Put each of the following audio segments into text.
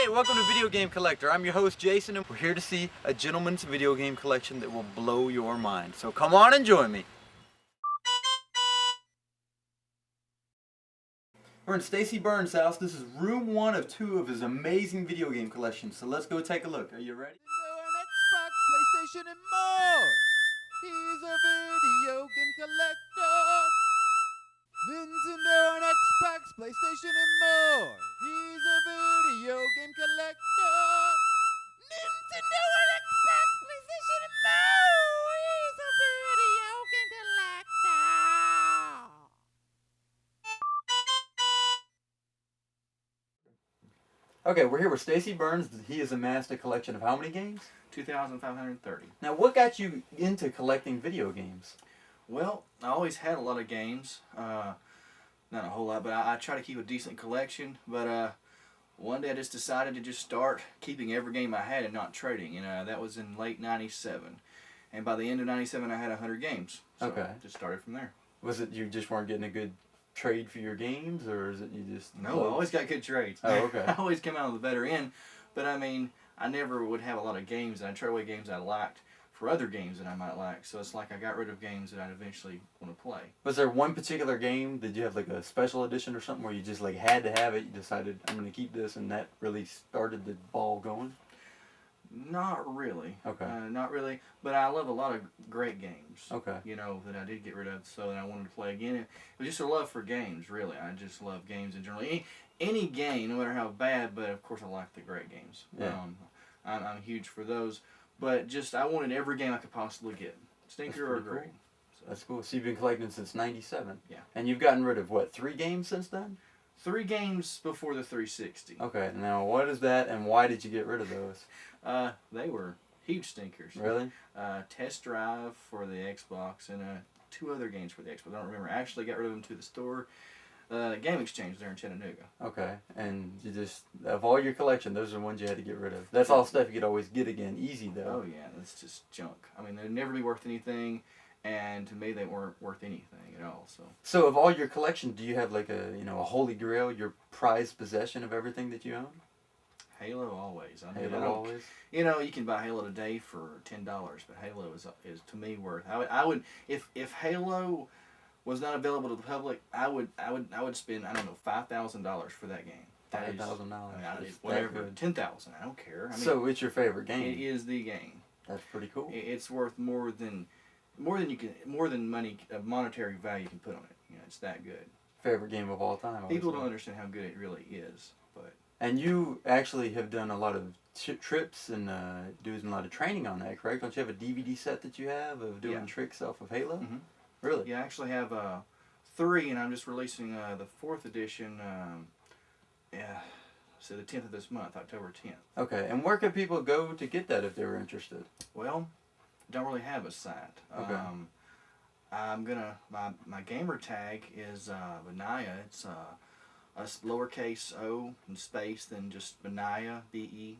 Hey, welcome to Video Game Collector. I'm your host, Jason, and we're here to see a gentleman's video game collection that will blow your mind. So come on and join me. We're in Stacy Burns' house. This is room 1 of 2 of his amazing video game collection. So let's go take a look. Are you ready? Nintendo and Xbox, PlayStation, and more. He's a video game collector. Nintendo and Xbox, PlayStation, and more. He's a video game collector. Nintendo and Xbox, PlayStation, and more. He's a video game collector. Okay, we're here with Stacy Burns. He has amassed a collection of how many games? 2,530. Now, what got you into collecting video games? Well, I always had a lot of games. Not a whole lot, but I try to keep a decent collection. But one day I just decided to just start keeping every game I had and not trading. And that was in late 97. And by the end of 97, I had 100 games. So Okay. Just started from there. Was it you just weren't getting a good trade for your games, or is it you just... No, I always got good trades. Oh, okay. I always came out on the better end. But I mean, I never would have a lot of games, and I'd trade away games I liked for other games that I might like. So it's like I got rid of games that I'd eventually want to play. Was there one particular game, did you have like a special edition or something where you just like had to have it, you decided I'm going to keep this, and that really started the ball going? Not really. Okay. Not really, but I love a lot of great games. Okay. You know, that I did get rid of, so that I wanted to play again. It was just a love for games, really. I just love games in general. Any game, no matter how bad, but of course I like the great games. Yeah. I'm huge for those. But just, I wanted every game I could possibly get. Stinker or great. Cool. That's cool. So you've been collecting since 97. Yeah. And you've gotten rid of, what, 3 games since then? 3 games before the 360. Okay, now what is that and why did you get rid of those? They were huge stinkers. Really? Test Drive for the Xbox and 2 other games for the Xbox. I don't remember. I actually got rid of them to the store. Game Exchange there in Chattanooga. Okay, and you just, of all your collection, those are the ones you had to get rid of. That's all stuff you could always get again, easy though. Oh yeah, that's just junk. I mean, they'd never be worth anything, and to me they weren't worth anything at all. So of all your collection, do you have like a, a holy grail, your prized possession of everything that you own? Halo always. I mean, Halo always? You know, you can buy Halo today for $10, but Halo is to me worth. I would if Halo was not available to the public, I would spend, I don't know, $5,000 for that game. $5,000. Whatever, 10,000. I don't care. I mean, so it's your favorite game. It is the game. That's pretty cool. It's worth more than money, monetary value you can put on it. You know, it's that good. Favorite game of all time. People don't understand how good it really is, but. And you actually have done a lot of trips and doing a lot of training on that, correct? Don't you have a DVD set that you have of doing tricks off of Halo? Mm-hmm. Really? Yeah, I actually have 3, and I'm just releasing the 4th edition. So the 10th of this month, October 10th. Okay, and where could people go to get that if they were interested? Well, don't really have a site. Okay. I'm gonna my gamer tag is Benaya. It's a lowercase o and space, then just Benaya, BENAIAH,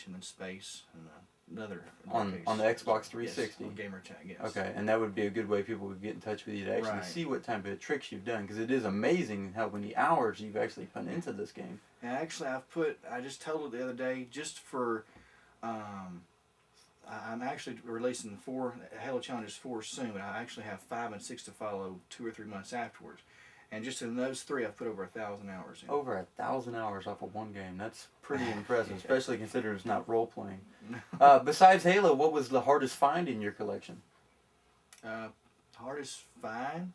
and then space and another on the Xbox 360. Yes, on gamer tag. Yes. Okay, and that would be a good way people would get in touch with you to actually see what type of tricks you've done, because it is amazing how many hours you've actually put into this game. And actually, I just totaled it the other day just for. I'm actually releasing Halo Challenges 4 soon, but I actually have 5 and 6 to follow 2 or 3 months afterwards. And just in those 3, I've put over 1,000 hours in. Over 1,000 hours off of one game. That's pretty impressive, especially considering it's not role-playing. Besides Halo, what was the hardest find in your collection? Hardest find?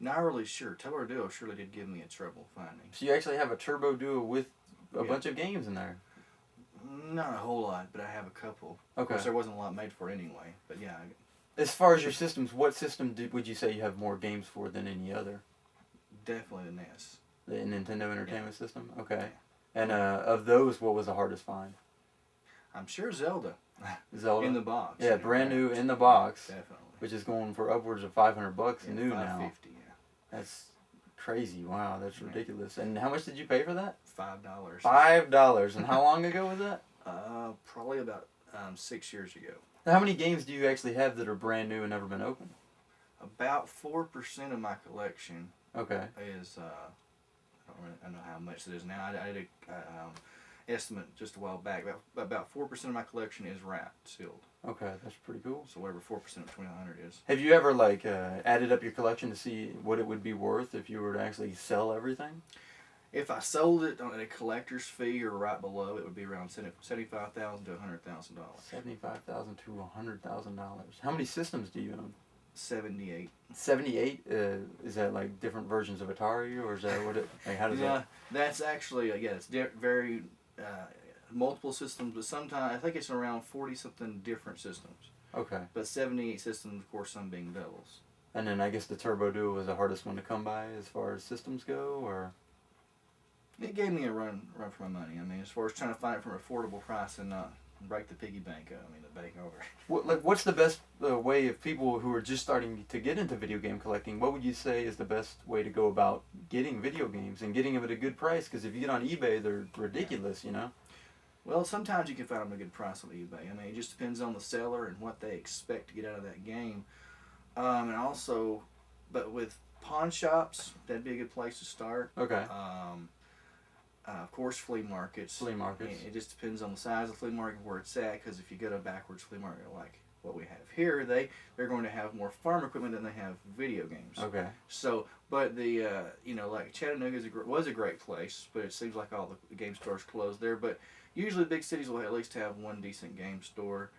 Not really sure. Turbo Duo surely did give me a trouble finding. So you actually have a Turbo Duo with a bunch of games in there? Not a whole lot, but I have a couple. Okay. Of course, there wasn't a lot made for it anyway, but yeah. As far as your systems, what system would you say you have more games for than any other? Definitely the NES. The Nintendo Entertainment System? Okay. And of those, what was the hardest find? I'm sure Zelda. Zelda? In the box. Yeah, brand new in the box. Definitely. Which is going for upwards of $500 new now. $550, yeah. That's crazy. Wow, that's ridiculous. And how much did you pay for that? $5. $5. And how long ago was that? Probably about 6 years ago. How many games do you actually have that are brand new and never been opened? About 4% of my collection Okay. is don't know how much it is now. I did a estimate just a while back. About 4% of my collection is wrapped, sealed. Okay, that's pretty cool. So whatever 4% of 2,900 is. Have you ever like added up your collection to see what it would be worth if you were to actually sell everything? If I sold it on a collector's fee or right below, it would be around $75,000 to $100,000. $75,000 to $100,000. How many systems do you own? 78. 78? Is that like different versions of Atari, or is that what it? Like, how does that? That's actually it's very multiple systems, but sometimes I think it's around 40 something different systems. Okay. But 78 systems, of course, some being doubles. And then I guess the Turbo Duo was the hardest one to come by as far as systems go, or? It gave me a run for my money. I mean, as far as trying to find it for an affordable price and not break the piggy bank. The bank over. What's the best way of people who are just starting to get into video game collecting? What would you say is the best way to go about getting video games and getting them at a good price? Because if you get on eBay, they're ridiculous, you know. Well, sometimes you can find them at a good price on eBay. I mean, it just depends on the seller and what they expect to get out of that game. And also, but with pawn shops, that'd be a good place to start. Okay. Of course, flea markets. Flea markets. It just depends on the size of the flea market, where it's at. Because if you go to a backwards flea market like what we have here, they're going to have more farm equipment than they have video games. Okay. So, but the like Chattanooga was a great place, but it seems like all the game stores closed there. But usually, big cities will at least have one decent game store,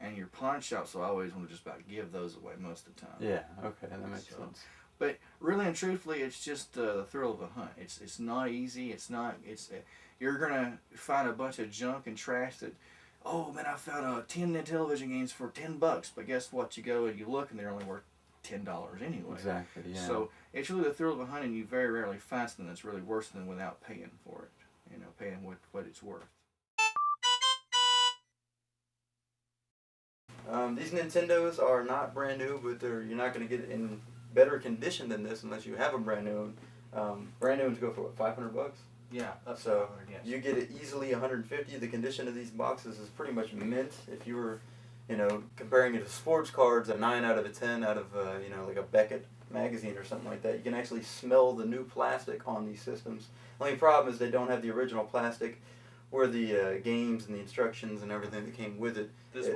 and your pawn shops will always want to just about give those away most of the time. Yeah. Okay, that makes sense. But really and truthfully, it's just the thrill of a hunt. It's not easy. You're gonna find a bunch of junk and trash that, oh man, I found 10 television games for $10. But guess what? You go and you look, and they're only worth $10 anyway. Exactly. Yeah. So it's really the thrill of a hunt, and you very rarely find something that's really worse than without paying for it. Paying what it's worth. These Nintendos are not brand new, but you're not going to get it in better condition than this unless you have a brand new one. Brand new ones go for what, $500? Yeah. So yes. you get it easily $150. The condition of these boxes is pretty much mint. If you were, comparing it to sports cards, a 9 out of 10 out of like a Beckett magazine or something like that, you can actually smell the new plastic on these systems. The only problem is they don't have the original plastic where the games and the instructions and everything that came with it.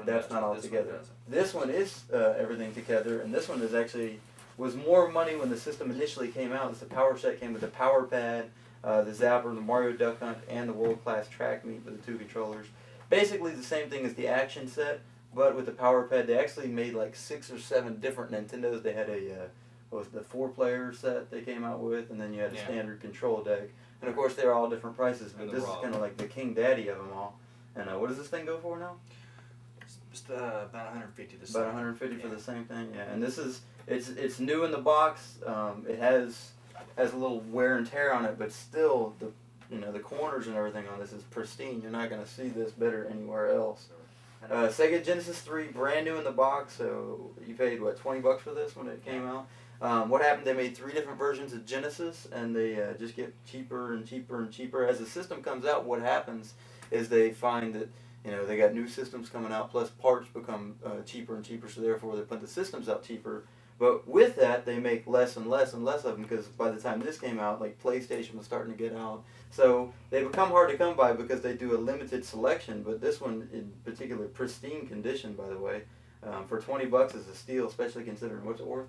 That's not all together. This one is everything together, and this one is actually was more money when the system initially came out. The power set came with the power pad, the zapper, the Mario Duck Hunt, and the world-class track meet with the 2 controllers. Basically the same thing as the action set, but with the power pad. They actually made like 6 or 7 different Nintendos. They had a what was the 4-player set they came out with, and then you had a standard control deck. And of course they're all different prices, but this is kind of like the king daddy of them all. And what does this thing go for now? Just about $150. About $150 for the same thing, yeah. And this is it's new in the box. It has a little wear and tear on it, but still the corners and everything on this is pristine. You're not gonna see this better anywhere else. Sega Genesis 3, brand new in the box. So you paid what, $20 for this when it came out? What happened? They made 3 different versions of Genesis, and they just get cheaper and cheaper and cheaper as the system comes out. What happens is they find that they got new systems coming out, plus parts become cheaper and cheaper, so therefore they put the systems out cheaper. But with that, they make less and less and less of them, because by the time this came out, like PlayStation was starting to get out. So they become hard to come by because they do a limited selection, but this one in particular, pristine condition, by the way, for $20 is a steal, especially considering what's it worth?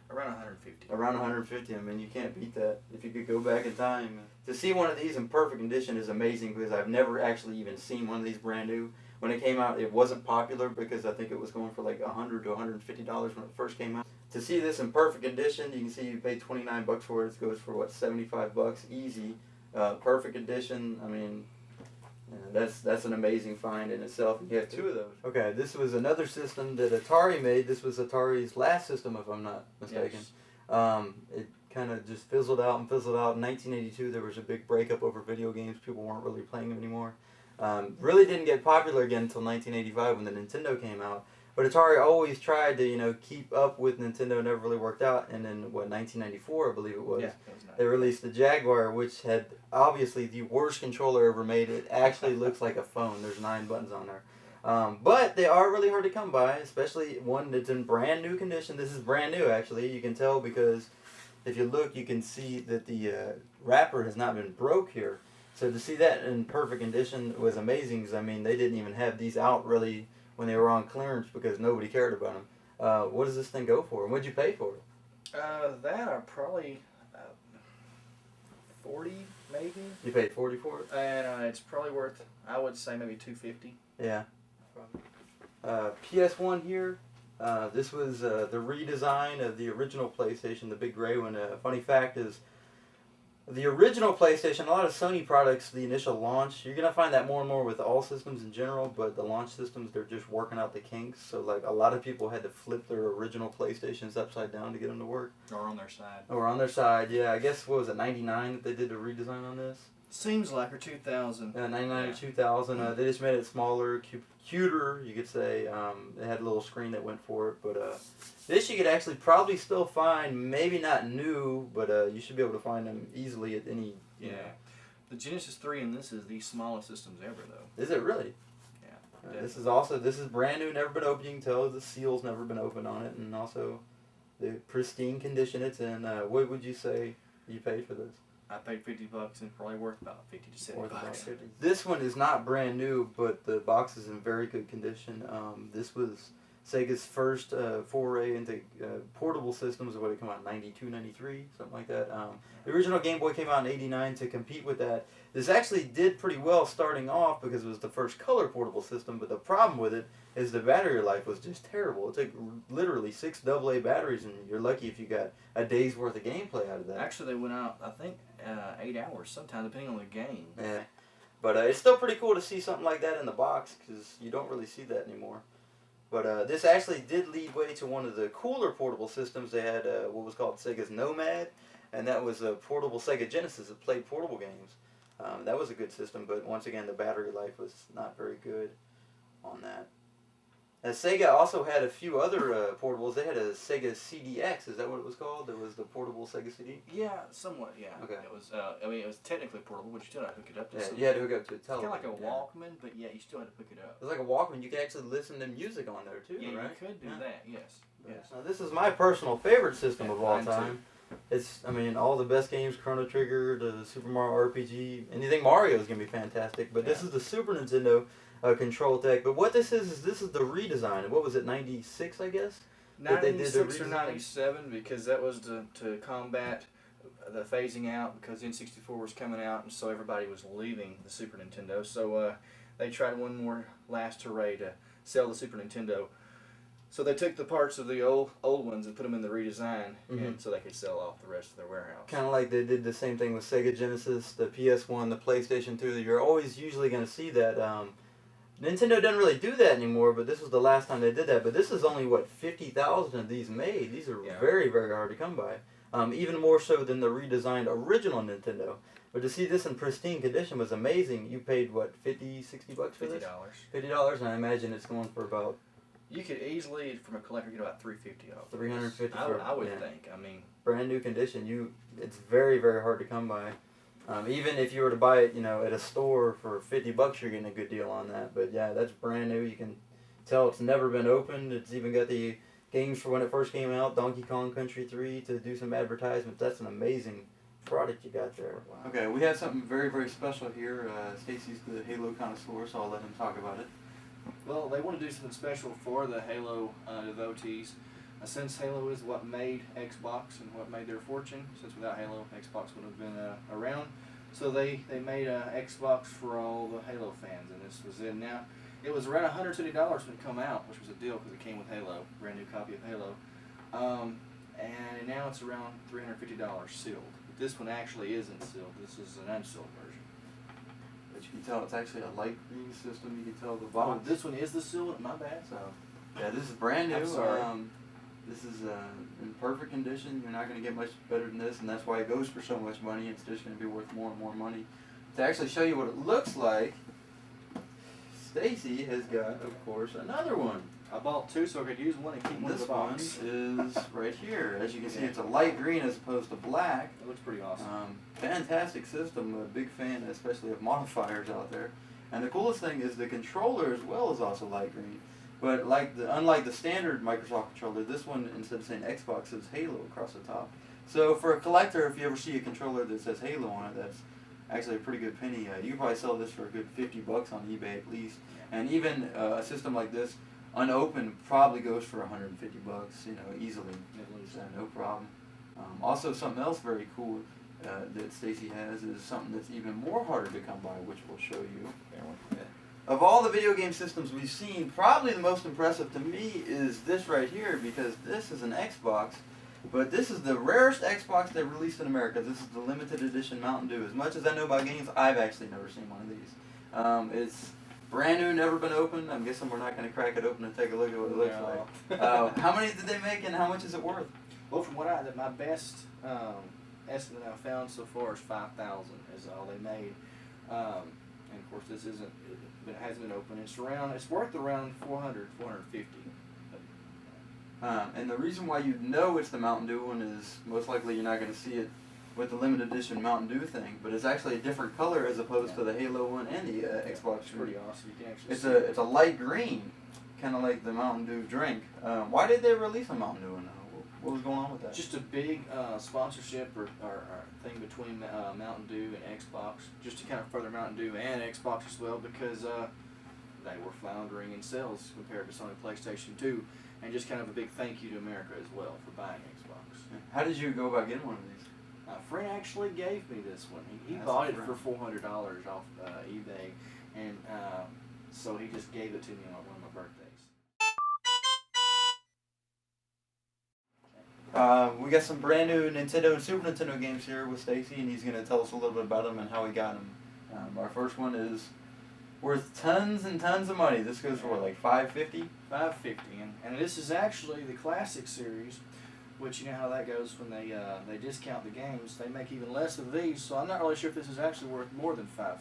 Around 150. Around 150. I mean, you can't beat that. If you could go back in time. To see one of these in perfect condition is amazing, because I've never actually even seen one of these brand new. When it came out, it wasn't popular because I think it was going for like $100 to $150 when it first came out. To see this in perfect condition, you can see you paid $29 for it. It goes for what, $75 easy. Perfect condition. I mean, that's an amazing find in itself. You have 2 of those. Okay, this was another system that Atari made. This was Atari's last system, if I'm not mistaken. Yes. It kind of just fizzled out and fizzled out. In 1982, there was a big breakup over video games. People weren't really playing them anymore. Really didn't get popular again until 1985 when the Nintendo came out. But Atari always tried to, keep up with Nintendo. Never really worked out. And then, 1994, I believe it was, they released the Jaguar, which had obviously the worst controller ever made. It actually looks like a phone. There's 9 buttons on there. But they are really hard to come by, especially one that's in brand new condition. This is brand new, actually. You can tell because if you look, you can see that the wrapper has not been broke here. So to see that in perfect condition was amazing, because I mean they didn't even have these out really when they were on clearance because nobody cared about them. What does this thing go for? And what'd you pay for it? That are probably 40 maybe. You paid 40 for it? And it's probably worth, I would say, maybe $250. Yeah. PS1 here. This was the redesign of the original PlayStation, the big gray one. Funny fact is, the original PlayStation, a lot of Sony products, the initial launch, you're going to find that more and more with all systems in general, but the launch systems, they're just working out the kinks. So, like, a lot of people had to flip their original PlayStations upside down to get them to work. Or on their side. Or on their side, yeah. I guess, what was it, 99 that they did the redesign on this? Seems like, or 2000. 99 or 2000. They just made it smaller, cuter, you could say. It had a little screen that went for it, but this you could actually probably still find, maybe not new, but you should be able to find them easily at any. You know. The Genesis 3 and this is the smallest systems ever, though. Is it really? Yeah. This is brand new, never been opened. You can tell the seal's never been opened on it, and also the pristine condition it's in. What would you say you paid for this? I paid $50 and probably worth about 50 to 70 bucks. This one is not brand new, but the box is in very good condition. This was Sega's first foray into portable systems. What did it come out in 92, 93, something like that. The original Game Boy came out in 89 to compete with that. This actually did pretty well starting off because it was the first color portable system, but the problem with it is the battery life was just terrible. It took literally 6 AA batteries, and you're lucky if you got a day's worth of gameplay out of that. Actually, they went out, I think, 8 hours, sometimes, depending on the game. Yeah. But it's still pretty cool to see something like that in the box, because you don't really see that anymore. But this actually did lead way to one of the cooler portable systems. They had what was called Sega's Nomad, and that was a portable Sega Genesis that played portable games. That was a good system, but once again, the battery life was not very good on that. Sega also had a few other portables. They had a Sega CDX. Is that what it was called? There was the portable Sega CD? Yeah, somewhat, yeah. Okay. It was, it was technically portable, but you still had to hook it up to something. You had to hook it up to a It's kind television. of like a Walkman, but yeah, you still had to hook it up. It was like a Walkman. You could actually listen to music on there, too, Yeah, right? you could do that, yes. Yes. Now, this is my personal favorite system Yeah, of all mine too. time. It's, I mean, all the best games, Chrono Trigger, the Super Mario RPG, anything Mario is going to be fantastic. But this is the Super Nintendo control deck. But what this is this is the redesign. What was it, 96, I guess? 96 or 97, because that was to combat the phasing out, because N64 was coming out, and so everybody was leaving the Super Nintendo. So they tried one more last hooray to sell the Super Nintendo. So they took the parts of the old ones and put them in the redesign, and so they could sell off the rest of their warehouse. Kind of like they did the same thing with Sega Genesis, the PS1, the PlayStation 2. You're always usually going to see that. Nintendo doesn't really do that anymore, but this was the last time they did that. But this is only, what, 50,000 of these made. These are very, very hard to come by. Even more so than the redesigned original Nintendo. But to see this in pristine condition was amazing. You paid, what, 50, 60 bucks for this? $50. $50, and I imagine it's going for about... You could easily, from a collector, get about $350 off. $350 I would think. I mean, brand new condition. It's very, very hard to come by. Even if you were to buy it, at a store for $50, you're getting a good deal on that. But yeah, that's brand new. You can tell it's never been opened. It's even got the games for when it first came out, Donkey Kong Country 3, to do some advertisements. That's an amazing product you got there. Wow. Okay, we have something very, very special here. Stacy's the Halo connoisseur, so I'll let him talk about it. Well, they want to do something special for the Halo devotees. Since Halo is what made Xbox and what made their fortune, since without Halo, Xbox would have been around. So they made Xbox for all the Halo fans, and this was in. Now, it was around $120 when it came out, which was a deal because it came with Halo, brand new copy of Halo. And now it's around $350 sealed. But this one actually isn't sealed. This is an unsealed version. But you can tell it's actually a light green system. You can tell the box. Oh, this one is the sealed? My bad. So, yeah, this is brand new. I'm sorry. This is in perfect condition. You're not going to get much better than this, and that's why it goes for so much money. It's just going to be worth more and more money. To actually show you what it looks like, Stacy has got, of course, another one. I bought two so I could use one and keep one in the box. This one is right here. As you can see, it's a light green as opposed to black. It looks pretty awesome. Fantastic system. A big fan, especially of modifiers out there. And the coolest thing is the controller as well is also light green. But unlike the standard Microsoft controller, this one, instead of saying Xbox, says Halo across the top. So for a collector, if you ever see a controller that says Halo on it, that's actually a pretty good penny. You can probably sell this for a good $50 on eBay at least. And even a system like this, unopened, probably goes for $150. You know, easily. So no problem. Also, something else very cool that Stacy has is something that's even more harder to come by, which we'll show you. Of all the video game systems we've seen, probably the most impressive to me is this right here, because this is an Xbox, but this is the rarest Xbox they released in America. This is the limited edition Mountain Dew. As much as I know about games, I've actually never seen one of these. It's brand new, never been opened. I'm guessing we're not going to crack it open and take a look at what it looks like. How many did they make, and how much is it worth? Well, from what my best estimate I found so far is 5,000 is all they made. And of course, this isn't. It hasn't been open. It's worth around 400, 450. And the reason why you know it's the Mountain Dew one is most likely you're not going to see it with the limited edition Mountain Dew thing, but it's actually a different color as opposed to the Halo one and the Xbox. It's pretty awesome. You can actually it's a light green, kind of like the Mountain Dew drink. Why did they release a Mountain Dew one? What was going on with that? Just a big sponsorship or thing between Mountain Dew and Xbox, just to kind of further Mountain Dew and Xbox as well, because they were floundering in sales compared to Sony PlayStation 2, and just kind of a big thank you to America as well for buying Xbox. How did you go about getting one of these? A friend actually gave me this one. He bought it for $400 off eBay, and so he just gave it to me on one of my birthdays. We got some brand new Nintendo and Super Nintendo games here with Stacy, and he's going to tell us a little bit about them and how he got them. Our first one is worth tons and tons of money. This goes for what, like $550? $550, and this is actually the classic series, which you know how that goes when they discount the games. They make even less of these, so I'm not really sure if this is actually worth more than $550.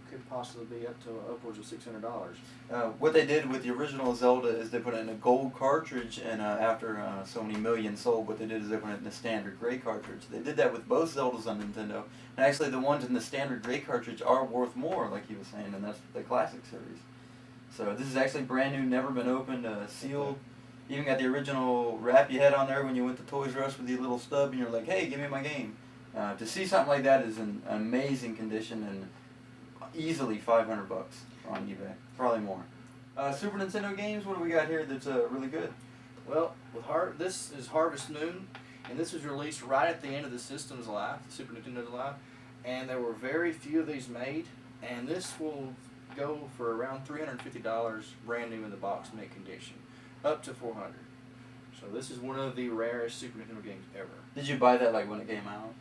Could possibly be up to upwards of $600. What they did with the original Zelda is they put it in a gold cartridge, and after so many million sold, what they did is they put it in the standard gray cartridge. They did that with both Zeldas on Nintendo, and actually the ones in the standard gray cartridge are worth more, like he was saying, and that's the classic series. So this is actually brand new, never been opened, sealed. Even got the original wrap you had on there when you went to Toys R Us with your little stub, and you're like, hey, give me my game. To see something like that is in amazing condition, and easily $500 on eBay, probably more. Super Nintendo games, what do we got here that's really good? Well, this is Harvest Moon, and this was released right at the end of the system's life, the Super Nintendo's life, and there were very few of these made, and this will go for around $350 brand new in the box mint condition, up to $400. So this is one of the rarest Super Nintendo games ever. Did you buy that like when it came out?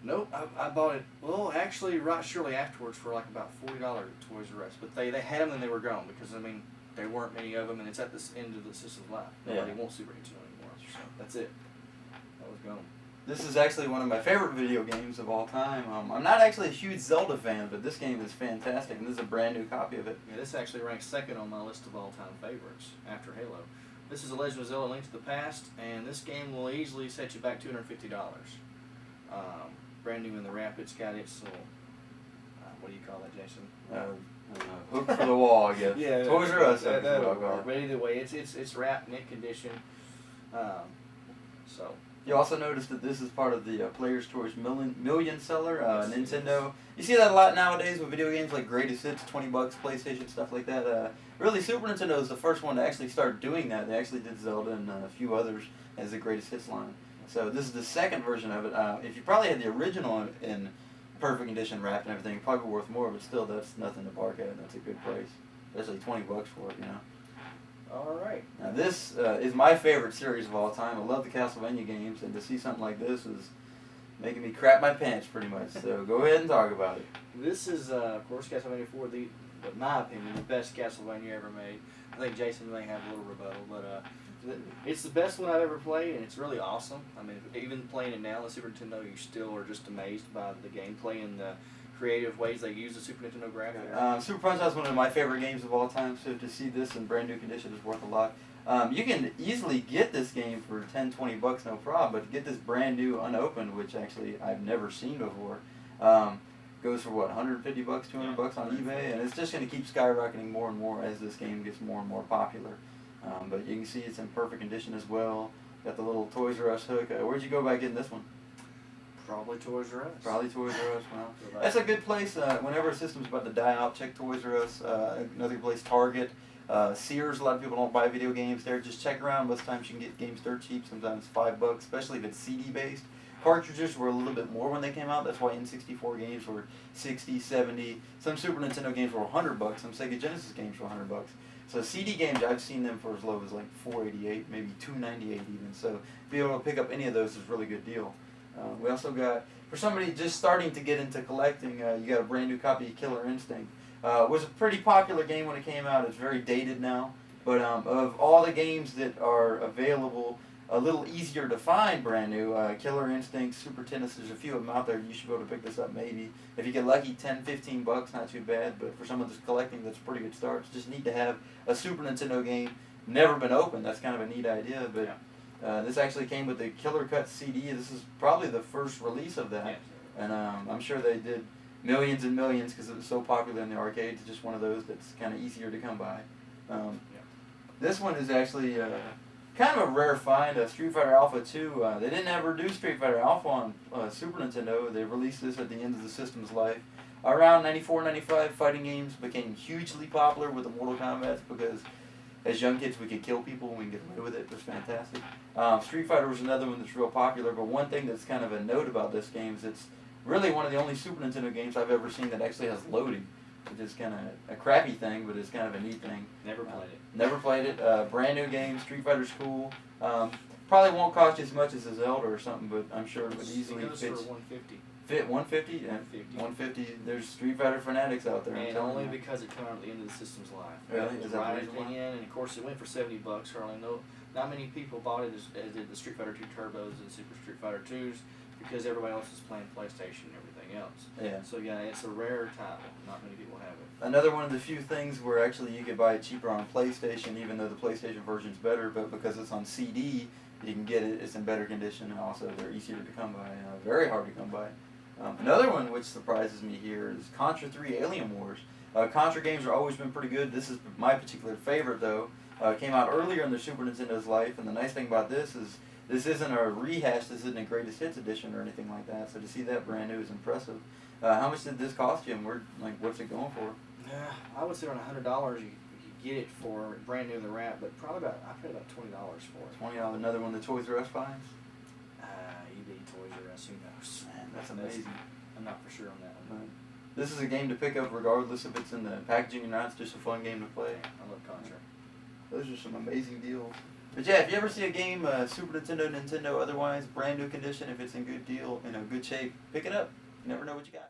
Nope, I bought it, well, actually, right shortly afterwards for like about $40 at Toys R Us. But they had them and they were gone because, I mean, there weren't many of them, and it's at the end of the system's life. Nobody wants Super Nintendo anymore, so that's it. That was gone. This is actually one of my favorite video games of all time. I'm not actually a huge Zelda fan, but this game is fantastic, and this is a brand new copy of it. Yeah, this actually ranks second on my list of all-time favorites after Halo. This is The Legend of Zelda: Link to the Past, and this game will easily set you back $250. Brand new in the wrap. It's got its little, what do you call that, Jason? Hook for the wall, I guess. Yeah, Toys R Us. But either way, it's wrapped, mint condition. So. You also noticed that this is part of the Player's Choice million seller, Nintendo. You see that a lot nowadays with video games like Greatest Hits, $20, PlayStation, stuff like that. Really, Super Nintendo is the first one to actually start doing that. They actually did Zelda and a few others as the Greatest Hits line. So this is the second version of it. If you probably had the original in perfect condition, wrapped and everything, probably worth more, but still, that's nothing to bark at. That's a good price, especially $20 for it, you know. All right. Now this is my favorite series of all time. I love the Castlevania games, and to see something like this is making me crap my pants pretty much. So go ahead and talk about it. This is, of course, Castlevania 4, in my opinion, the best Castlevania ever made. I think Jason may have a little rebuttal, but it's the best one I've ever played, and it's really awesome. I mean, even playing it now on the Super Nintendo, you still are just amazed by the gameplay and the creative ways they use the Super Nintendo graphics. Super Punch-Out is one of my favorite games of all time, so to see this in brand new condition is worth a lot. You can easily get this game for $10-20, no problem, but to get this brand new unopened, which actually I've never seen before, goes for what, $150, $200 on eBay, and it's just going to keep skyrocketing more and more as this game gets more and more popular. But you can see it's in perfect condition as well. Got the little Toys R Us hook. Where'd you go about getting this one? Probably Toys R Us. Probably Toys R Us. Well, that's a good place. Whenever a system's about to die out, check Toys R Us. Another place, Target. Sears, a lot of people don't buy video games there. Just check around. Most times you can get games dirt cheap. Sometimes $5, especially if it's CD based. Cartridges were a little bit more when they came out. That's why N64 games were 60, 70. Some Super Nintendo games were $100. Some Sega Genesis games were $100. So CD games, I've seen them for as low as like $488, maybe $298 even. So be able to pick up any of those is a really good deal. We also got, for somebody just starting to get into collecting, you got a brand new copy of Killer Instinct. It was a pretty popular game when it came out. It's very dated now. But of all the games that are available, a little easier to find brand new, Killer Instinct, Super Tennis, there's a few of them out there. You should be able to pick this up maybe. If you get lucky, 10, 15 bucks, not too bad. But for someone that's collecting, that's a pretty good start. It's just neat to have a Super Nintendo game, never been opened. That's kind of a neat idea. But this actually came with the Killer Cut CD. This is probably the first release of that. Yeah. And I'm sure they did millions and millions because it was so popular in the arcades. It's just one of those that's kind of easier to come by. This one is actually kind of a rare find, Street Fighter Alpha 2. They didn't ever do Street Fighter Alpha on Super Nintendo. They released this at the end of the system's life. Around 94, 95, fighting games became hugely popular with the Mortal Kombat because as young kids we could kill people and we could get away with it. It was fantastic. Street Fighter was another one that's real popular, but one thing that's kind of a note about this game is it's really one of the only Super Nintendo games I've ever seen that actually has loading. Which is kind of a crappy thing, but it's kind of a neat thing. Never played it. Never played it. Brand new game. Street Fighter's cool. Probably won't cost you as much as a Zelda or something, but I'm sure it would easily fit. fit. For $150. Fit 150? Yeah. 150. There's Street Fighter fanatics out there. And only because it came out at the end of the system's life. Really? Is that right the at reason the why? end, and of course it went for $70. Hardly not many people bought it as did the Street Fighter 2 Turbos and Super Street Fighter 2s because everybody else is playing PlayStation and everything else. Yeah. So yeah, it's a rare title. Not many people have it. Another one of the few things where actually you could buy it cheaper on PlayStation, even though the PlayStation version's better, but because it's on CD, you can get it. It's in better condition, and also they're easier to come by. Very hard to come by. Another one which surprises me here is Contra 3 Alien Wars. Contra games have always been pretty good. This is my particular favorite, though. It came out earlier in the Super Nintendo's life, and the nice thing about this is this isn't a rehash. This isn't a greatest hits edition or anything like that. So to see that brand new is impressive. How much did this cost you, and what's it going for? I would say around $100 you get it for brand new in the wrap, but I paid about $20 for it. $20. Another one the Toys R Us finds. eBay, Toys R Us, who knows? Man, that's amazing. I'm not for sure on that one. This is a game to pick up regardless if it's in the packaging or not. It's just a fun game to play. I love Contra. Those are some amazing deals. But yeah, if you ever see a game, Super Nintendo, Nintendo, otherwise, brand new condition, if it's in good deal, good shape, pick it up. You never know what you got.